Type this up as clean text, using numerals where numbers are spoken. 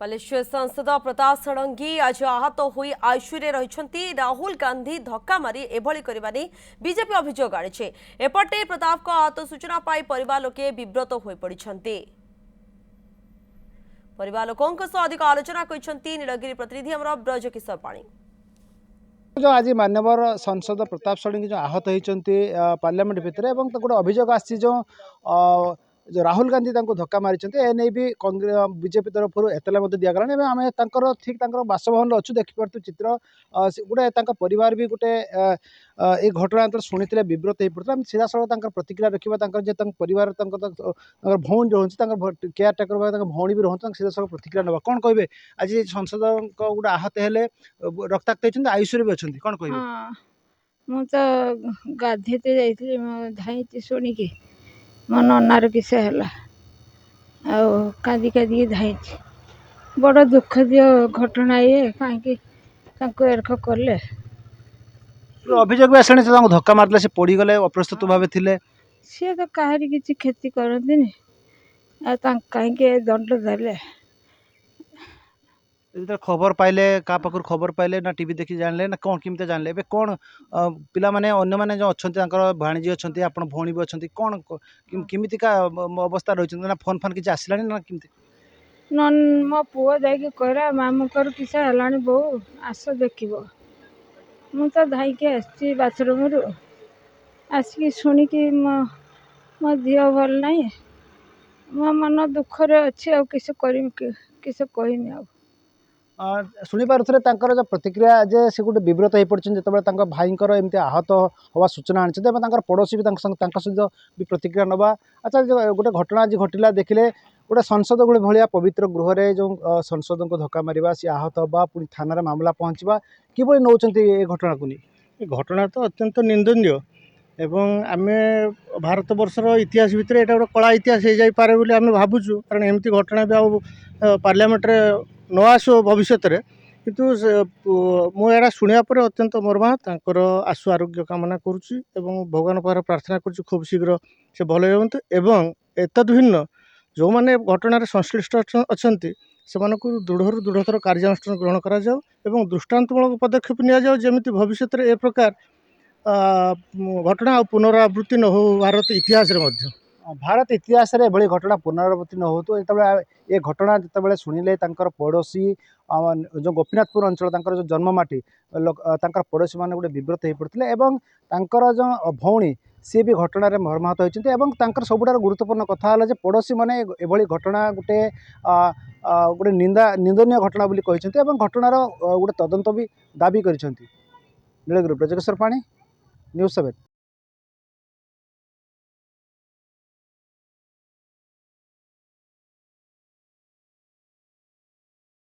बालेश्वर सांसद प्रताप षडंगी आज आहत होई आईसीयू रही राहुल गांधी धक्का मारी एभली करने बीजेपी अभियोग आनी एपटे प्रताप आहत सूचना पाई परिवार लोके विव्रत हो पड़ते परिवार लोकों अधिक आलोचना करछंती नीलगिरी प्रतिनिधि हमर ब्रज किशोर पाणी। जो आज मानवर सांसद प्रताप षडंगी जो आहत होती पार्लियामेंट भितर गोटे अभियोग आसी जो राहुल गांधी धक्का मारी एने भी बीजेपी तरफ एतला दिगला आम ठीक बासभवन अच्छु देखिपु चित्र गोटे परिवार भी गोटे ये घटना शुणी विव्रत हो पड़ता सीधा सड़क प्रतिक्रिया रखा परिवार भौणी जो रोचे केयर टेकर भौणी भी रोते सीधा सड़क प्रतिक्रिया ना कौन कहे आज संसद गोटे आहत हेले रक्ताक्त होती आईसीयू भी अच्छा कौन कह मु तो गाधेते जाइए धाई शुणिकी मो ननार किस है कादी कादी धाई बड़ दुखद घटना ये कहीं एरख कले अभियोग भी आसानी धक्का मारते से पड़गले अप्रस्तुत भाव थे सी तो कहारी किसी क्षति करती कहीं दंड देले खबर पाइले का पाखर खबर पाइले ना टीवी देखी जानले ना कौन केमती जानले ए कौन पिला माने अन्य माने जो अच्छा भाणीजी अच्छा आप भौणी भी अच्छा कौन केमितिका अवस्था रही ना फोन फान किसी आसला ना केमती न मो पुओ जाकि कहला मामुकर किस है बो आस देख मु तो धाई आसी बाथरूम रु आसिक शुणिकी मो दि भल ना मो मन दुखरे अच्छी आ किस कहनी शुणी पारे जो प्रतिक्रिया जे से गोटे विव्रत हो पड़ते जो भाई एमती आहत हवा सूचना आनी पड़ोशी भी सहित भी प्रतिक्रिया नवा अच्छा गोटे घटना आज घटला देखिले गोटे संसद गोटे भाया पवित्र गृह में जो संसद को धक्का मार सी आहत हवा पुणी थाना मामला पहुँचवा कि नौ घटना को नहीं घटना तो अत्यंत निंदनीय एवं आम भारत बर्षर इतिहास भितर यहाँ गोटे कला इतिहास हो जापे बोली आम भावुँ कारण एमती घटना भी पार्लियामेंट न आसो भविष्य किंतु मुझे शुणा पर अत्यंत मर्माहत आशु आरोग्य कामना करुच्ची भगवान पाखे प्रार्थना करुच्ची खूब शीघ्र से भल होते एवं एतद भिन्न जो मैंने घटन संश्लिष्ट अच्छा से दृढ़ दृढ़तर कार्यानुष्ठान ग्रहण करा दृष्टांतमूलक पदक्षेप नि भविष्य ए प्रकार घटना पुनरावृत्ति न हो भारत इतिहास भारत इतिहास रे भली घटना पुनरावृत्ति न हो तो ये घटना जिते शुणिले पड़ोशी जो गोपीनाथपुर अंचल जो जन्ममाटी पड़ोशी मैंने गोटे विव्रत हो पड़ते जो भौणी सी भी घटन मर्माहत होती सबुठार गुरुत्वपूर्ण कथा पड़ोशी मैंने एभली घटना गोटे गोटे निंदनीय घटना घटनार गोटे तदंत भी दाबी कर नीलगिरी ब्रजकिशोर पाणी न्यूज़ 7।